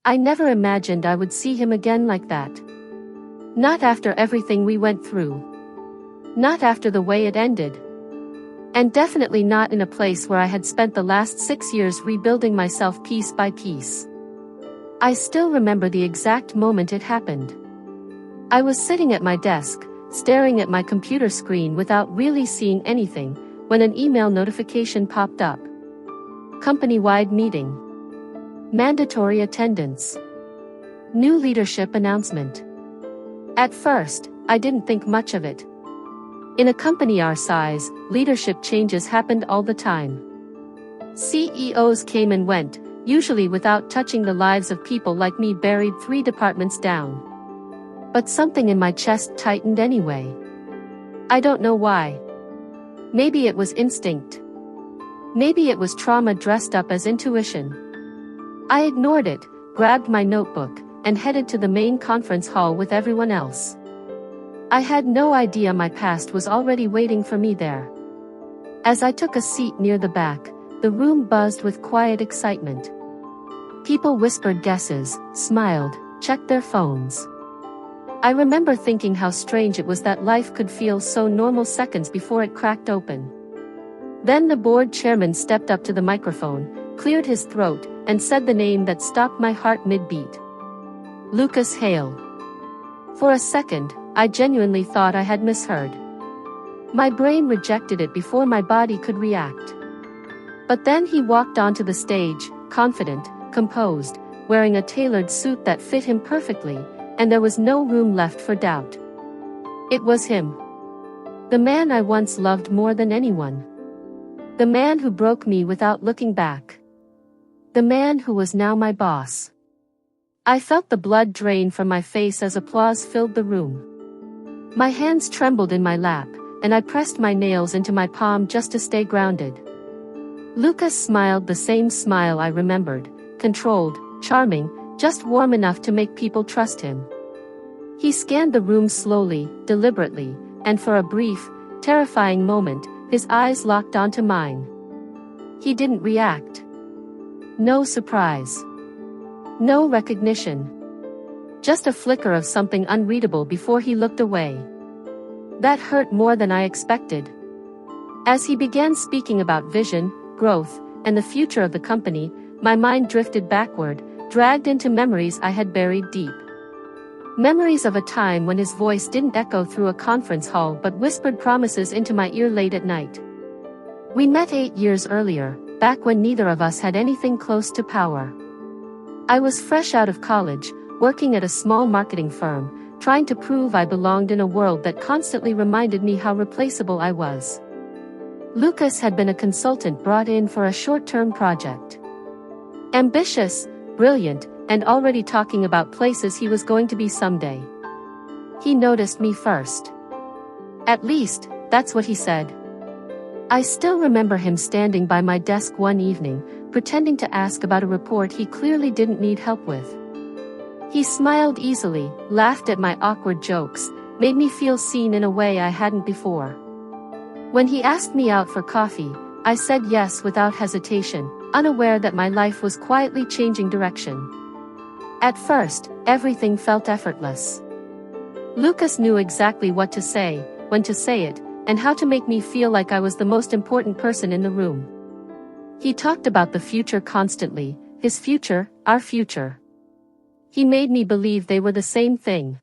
I never imagined I would see him again like that. Not after everything we went through. Not after the way it ended. And definitely not in a place where I had spent the last 6 years rebuilding myself piece by piece. I still remember the exact moment it happened. I was sitting at my desk, staring at my computer screen without really seeing anything, when an email notification popped up. Company-wide meeting. Mandatory attendance. New leadership announcement. At first, I didn't think much of it. In a company our size, leadership changes happened all the time. CEOs came and went, usually without touching the lives of people like me buried 3 departments down. But something in my chest tightened anyway. I don't know why. Maybe it was instinct. Maybe it was trauma dressed up as intuition. I ignored it, grabbed my notebook, and headed to the main conference hall with everyone else. I had no idea my past was already waiting for me there. As I took a seat near the back, the room buzzed with quiet excitement. People whispered guesses, smiled, checked their phones. I remember thinking how strange it was that life could feel so normal seconds before it cracked open. Then the board chairman stepped up to the microphone, cleared his throat, and said the name that stopped my heart mid-beat. Lucas Hale. For a second, I genuinely thought I had misheard. My brain rejected it before my body could react. But then he walked onto the stage, confident, composed, wearing a tailored suit that fit him perfectly, and there was no room left for doubt. It was him. The man I once loved more than anyone. The man who broke me without looking back. The man who was now my boss. I felt the blood drain from my face as applause filled the room. My hands trembled in my lap, and I pressed my nails into my palm just to stay grounded. Lucas smiled the same smile I remembered, controlled, charming, just warm enough to make people trust him. He scanned the room slowly, deliberately, and for a brief, terrifying moment, his eyes locked onto mine. He didn't react. No surprise. No recognition. Just a flicker of something unreadable before he looked away. That hurt more than I expected. As he began speaking about vision, growth, and the future of the company, my mind drifted backward, dragged into memories I had buried deep. Memories of a time when his voice didn't echo through a conference hall but whispered promises into my ear late at night. We met 8 years earlier, back when neither of us had anything close to power. I was fresh out of college, working at a small marketing firm, trying to prove I belonged in a world that constantly reminded me how replaceable I was. Lucas had been a consultant brought in for a short-term project. Ambitious, brilliant, and already talking about places he was going to be someday. He noticed me first. At least, that's what he said. I still remember him standing by my desk one evening, pretending to ask about a report he clearly didn't need help with. He smiled easily, laughed at my awkward jokes, made me feel seen in a way I hadn't before. When he asked me out for coffee, I said yes without hesitation, unaware that my life was quietly changing direction. At first, everything felt effortless. Lucas knew exactly what to say, when to say it, and how to make me feel like I was the most important person in the room. He talked about the future constantly, his future, our future. He made me believe they were the same thing.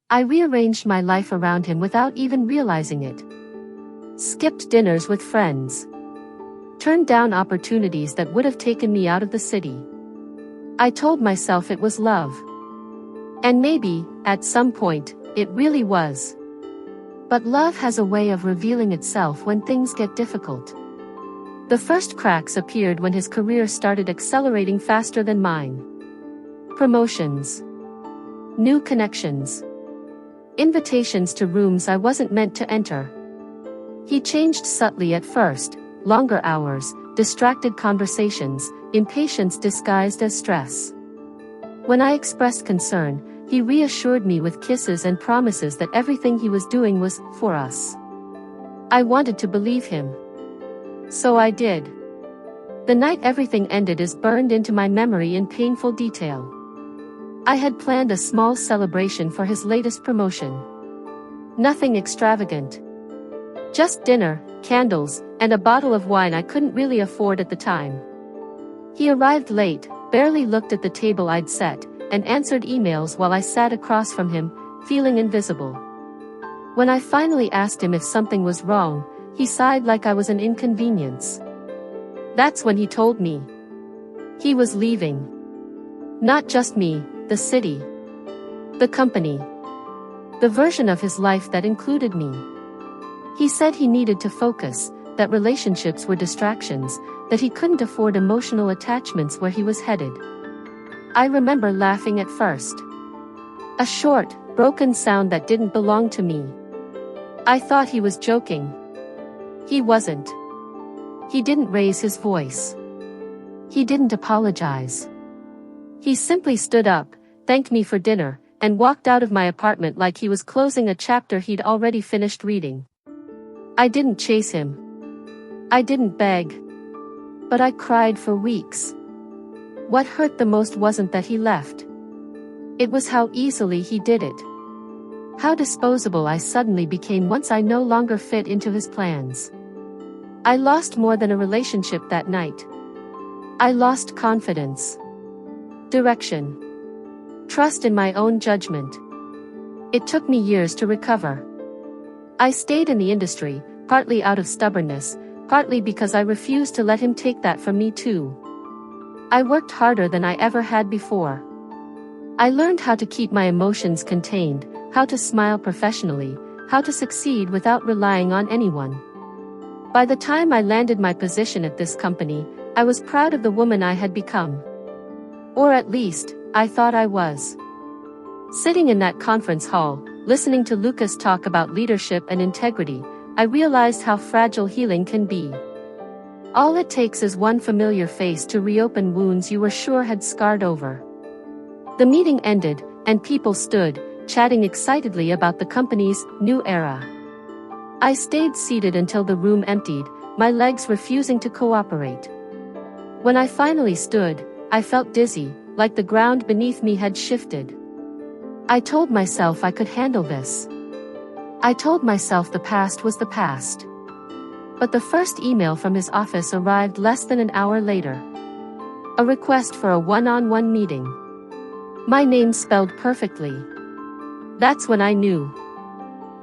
I rearranged my life around him without even realizing it. Skipped dinners with friends. Turned down opportunities that would have taken me out of the city. I told myself it was love. And maybe, at some point, it really was. But love has a way of revealing itself when things get difficult. The first cracks appeared when his career started accelerating faster than mine. Promotions. New connections. Invitations to rooms I wasn't meant to enter. He changed subtly at first, longer hours, distracted conversations, impatience disguised as stress. When I expressed concern, he reassured me with kisses and promises that everything he was doing was for us. I wanted to believe him. So I did. The night everything ended is burned into my memory in painful detail. I had planned a small celebration for his latest promotion. Nothing extravagant. Just dinner, candles, and a bottle of wine I couldn't really afford at the time. He arrived late, barely looked at the table I'd set, and answered emails while I sat across from him, feeling invisible. When I finally asked him if something was wrong, he sighed like I was an inconvenience. That's when he told me. He was leaving. Not just me, the city. The company. The version of his life that included me. He said he needed to focus, that relationships were distractions, that he couldn't afford emotional attachments where he was headed. I remember laughing at first. A short, broken sound that didn't belong to me. I thought he was joking. He wasn't. He didn't raise his voice. He didn't apologize. He simply stood up, thanked me for dinner, and walked out of my apartment like he was closing a chapter he'd already finished reading. I didn't chase him. I didn't beg. But I cried for weeks. What hurt the most wasn't that he left. It was how easily he did it. How disposable I suddenly became once I no longer fit into his plans. I lost more than a relationship that night. I lost confidence. Direction. Trust in my own judgment. It took me years to recover. I stayed in the industry, partly out of stubbornness, partly because I refused to let him take that from me too. I worked harder than I ever had before. I learned how to keep my emotions contained, how to smile professionally, how to succeed without relying on anyone. By the time I landed my position at this company, I was proud of the woman I had become. Or at least, I thought I was. Sitting in that conference hall, listening to Lucas talk about leadership and integrity, I realized how fragile healing can be. All it takes is one familiar face to reopen wounds you were sure had scarred over. The meeting ended, and people stood, chatting excitedly about the company's new era. I stayed seated until the room emptied, my legs refusing to cooperate. When I finally stood, I felt dizzy, like the ground beneath me had shifted. I told myself I could handle this. I told myself the past was the past. But the first email from his office arrived less than an hour later. A request for a one-on-one meeting. My name spelled perfectly. That's when I knew.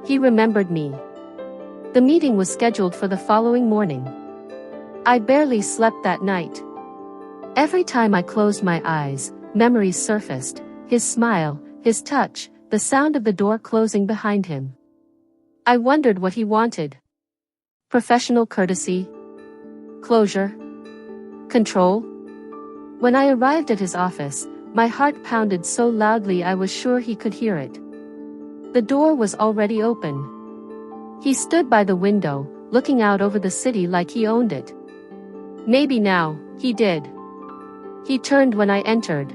He remembered me. The meeting was scheduled for the following morning. I barely slept that night. Every time I closed my eyes, memories surfaced, his smile, his touch, the sound of the door closing behind him. I wondered what he wanted. Professional courtesy? Closure? Control? When I arrived at his office, my heart pounded so loudly I was sure he could hear it. The door was already open. He stood by the window, looking out over the city like he owned it. Maybe now, he did. He turned when I entered.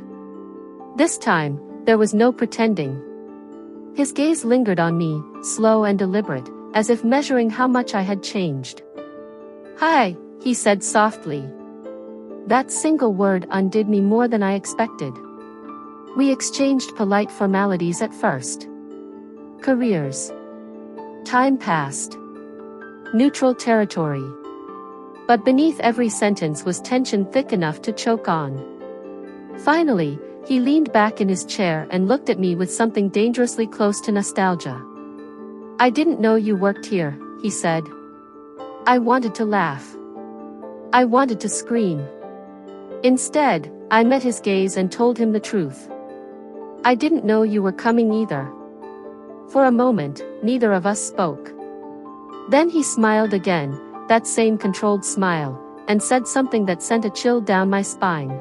This time, there was no pretending. His gaze lingered on me, slow and deliberate, as if measuring how much I had changed. "Hi," he said softly. That single word undid me more than I expected. We exchanged polite formalities at first. Careers. Time passed. Neutral territory. But beneath every sentence was tension thick enough to choke on. Finally, he leaned back in his chair and looked at me with something dangerously close to nostalgia. "I didn't know you worked here," he said. I wanted to laugh. I wanted to scream. Instead, I met his gaze and told him the truth. "I didn't know you were coming either." For a moment, neither of us spoke. Then he smiled again, that same controlled smile, and said something that sent a chill down my spine.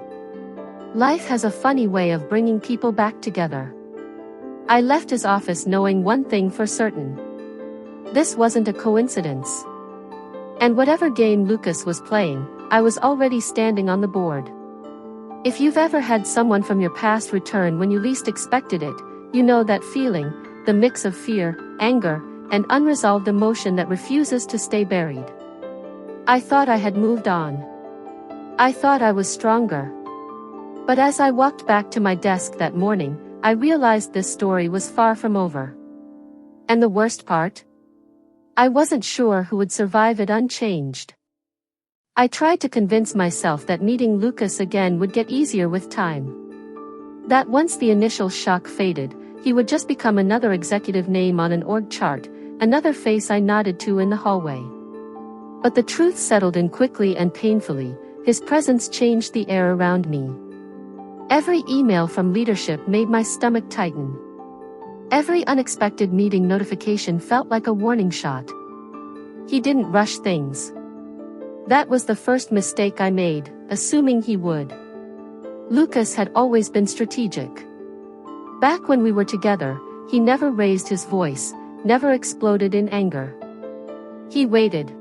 Life has a funny way of bringing people back together. I left his office knowing one thing for certain. This wasn't a coincidence. And whatever game Lucas was playing, I was already standing on the board. If you've ever had someone from your past return when you least expected it, you know that feeling, the mix of fear, anger, and unresolved emotion that refuses to stay buried. I thought I had moved on. I thought I was stronger. But as I walked back to my desk that morning, I realized this story was far from over. And the worst part? I wasn't sure who would survive it unchanged. I tried to convince myself that meeting Lucas again would get easier with time. That once the initial shock faded, he would just become another executive name on an org chart, another face I nodded to in the hallway. But the truth settled in quickly and painfully. His presence changed the air around me. Every email from leadership made my stomach tighten. Every unexpected meeting notification felt like a warning shot. He didn't rush things. That was the first mistake I made, assuming he would. Lucas had always been strategic. Back when we were together, he never raised his voice, never exploded in anger. He waited.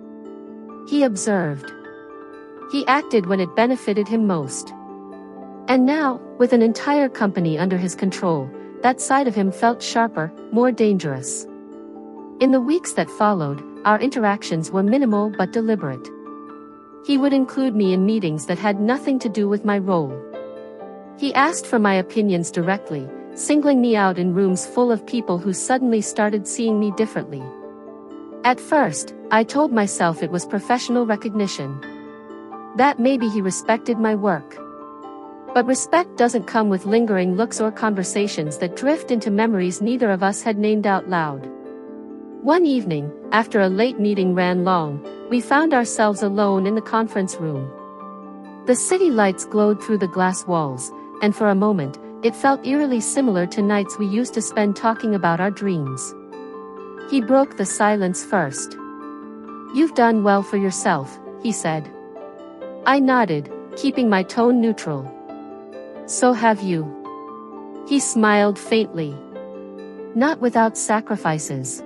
He observed. He acted when it benefited him most. And now, with an entire company under his control, that side of him felt sharper, more dangerous. In the weeks that followed, our interactions were minimal but deliberate. He would include me in meetings that had nothing to do with my role. He asked for my opinions directly, singling me out in rooms full of people who suddenly started seeing me differently. At first, I told myself it was professional recognition. That maybe he respected my work. But respect doesn't come with lingering looks or conversations that drift into memories neither of us had named out loud. One evening, after a late meeting ran long, we found ourselves alone in the conference room. The city lights glowed through the glass walls, and for a moment, it felt eerily similar to nights we used to spend talking about our dreams. He broke the silence first. "You've done well for yourself," he said. I nodded, keeping my tone neutral. "So have you." He smiled faintly. "Not without sacrifices."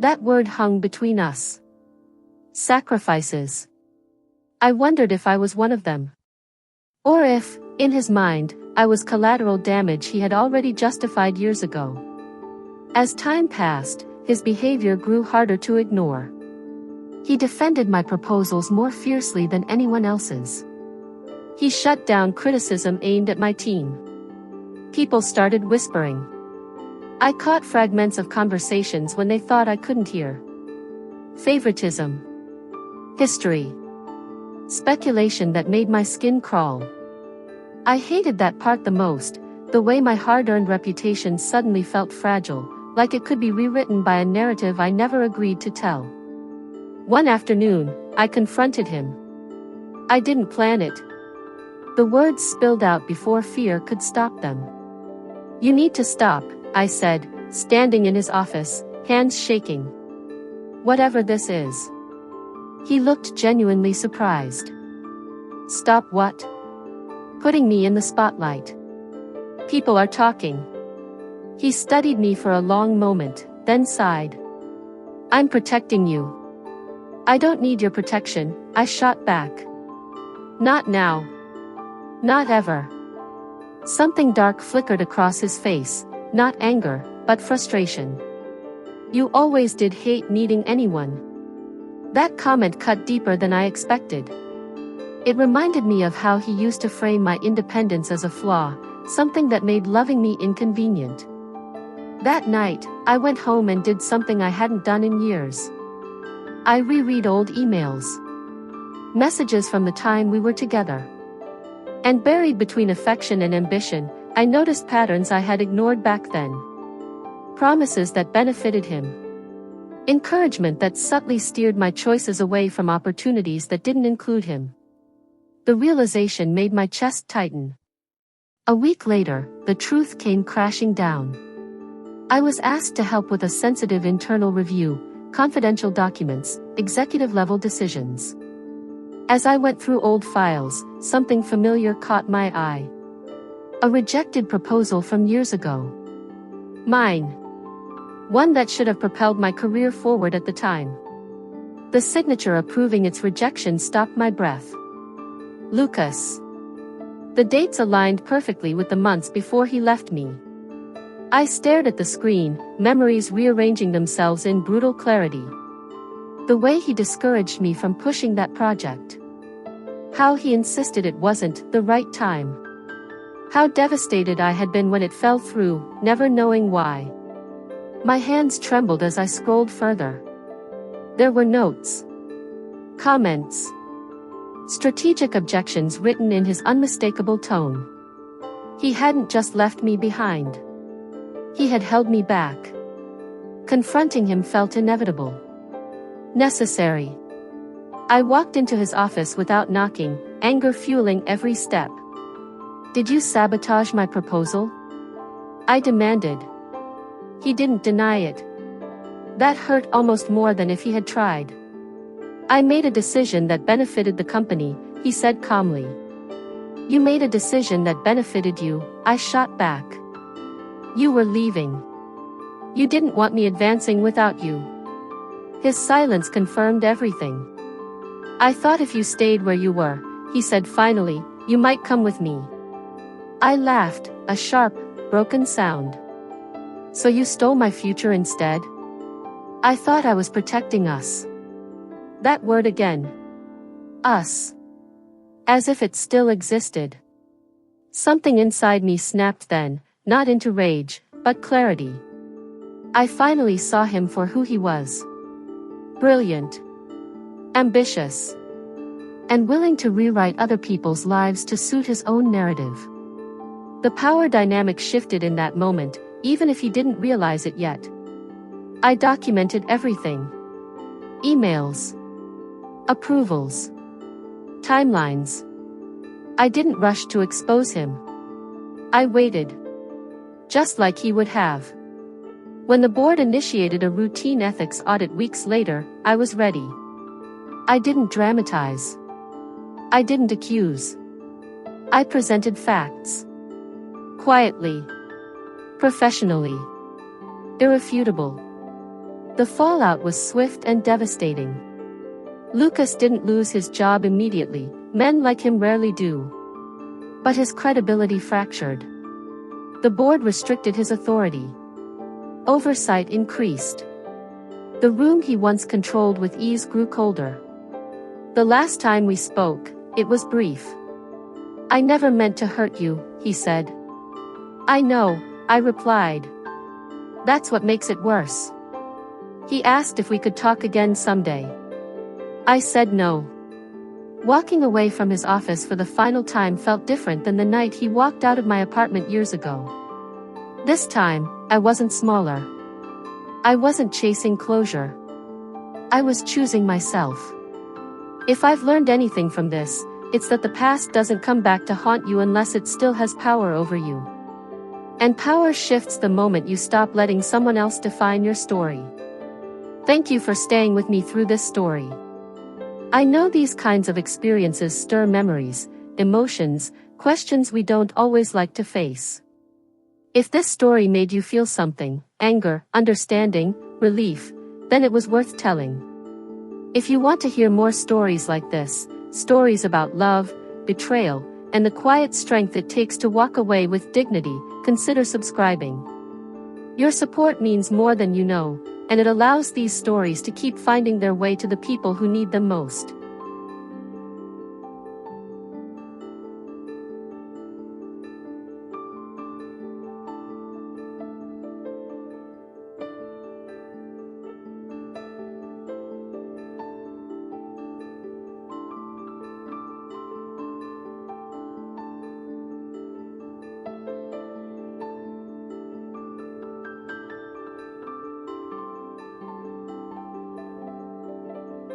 That word hung between us. Sacrifices. I wondered if I was one of them. Or if, in his mind, I was collateral damage he had already justified years ago. As time passed, his behavior grew harder to ignore. He defended my proposals more fiercely than anyone else's. He shut down criticism aimed at my team. People started whispering. I caught fragments of conversations when they thought I couldn't hear. Favoritism. History. Speculation that made my skin crawl. I hated that part the most, the way my hard-earned reputation suddenly felt fragile, like it could be rewritten by a narrative I never agreed to tell. One afternoon, I confronted him. I didn't plan it. The words spilled out before fear could stop them. "You need to stop," I said, standing in his office, hands shaking. "Whatever this is." He looked genuinely surprised. "Stop what?" "Putting me in the spotlight. People are talking." He studied me for a long moment, then sighed. "I'm protecting you." "I don't need your protection," I shot back. "Not now. Not ever." Something dark flickered across his face, not anger, but frustration. "You always did hate needing anyone." That comment cut deeper than I expected. It reminded me of how he used to frame my independence as a flaw, something that made loving me inconvenient. That night, I went home and did something I hadn't done in years. I reread old emails. Messages from the time we were together. And buried between affection and ambition, I noticed patterns I had ignored back then. Promises that benefited him. Encouragement that subtly steered my choices away from opportunities that didn't include him. The realization made my chest tighten. A week later, the truth came crashing down. I was asked to help with a sensitive internal review, confidential documents, executive-level decisions. As I went through old files, something familiar caught my eye. A rejected proposal from years ago. Mine. One that should have propelled my career forward at the time. The signature approving its rejection stopped my breath. Lucas. The dates aligned perfectly with the months before he left me. I stared at the screen, memories rearranging themselves in brutal clarity. The way he discouraged me from pushing that project. How he insisted it wasn't the right time. How devastated I had been when it fell through, never knowing why. My hands trembled as I scrolled further. There were notes, comments, strategic objections written in his unmistakable tone. He hadn't just left me behind. He had held me back. Confronting him felt inevitable. Necessary. I walked into his office without knocking, anger fueling every step. Did you sabotage my proposal? I demanded. He didn't deny it. That hurt almost more than if he had tried. I made a decision that benefited the company, he said calmly. You made a decision that benefited you, I shot back. You were leaving. You didn't want me advancing without you. His silence confirmed everything. I thought if you stayed where you were, he said finally, you might come with me. I laughed, a sharp, broken sound. So you stole my future instead? I thought I was protecting us. That word again. Us. As if it still existed. Something inside me snapped then, not into rage, but clarity. I finally saw him for who he was. Brilliant. Ambitious. And willing to rewrite other people's lives to suit his own narrative. The power dynamic shifted in that moment, even if he didn't realize it yet. I documented everything. Emails. Approvals. Timelines. I didn't rush to expose him. I waited. Just like he would have. When the board initiated a routine ethics audit weeks later, I was ready. I didn't dramatize. I didn't accuse. I presented facts. Quietly. Professionally. Irrefutable. The fallout was swift and devastating. Lucas didn't lose his job immediately, men like him rarely do. But his credibility fractured. The board restricted his authority. Oversight increased. The room he once controlled with ease grew colder. The last time we spoke, it was brief. I never meant to hurt you, he said. I know, I replied. That's what makes it worse. He asked if we could talk again someday. I said no. Walking away from his office for the final time felt different than the night he walked out of my apartment years ago. This time, I wasn't smaller. I wasn't chasing closure. I was choosing myself. If I've learned anything from this, it's that the past doesn't come back to haunt you unless it still has power over you. And power shifts the moment you stop letting someone else define your story. Thank you for staying with me through this story. I know these kinds of experiences stir memories, emotions, questions we don't always like to face. If this story made you feel something, anger, understanding, relief, then it was worth telling. If you want to hear more stories like this, stories about love, betrayal, and the quiet strength it takes to walk away with dignity, consider subscribing. Your support means more than you know, and it allows these stories to keep finding their way to the people who need them most.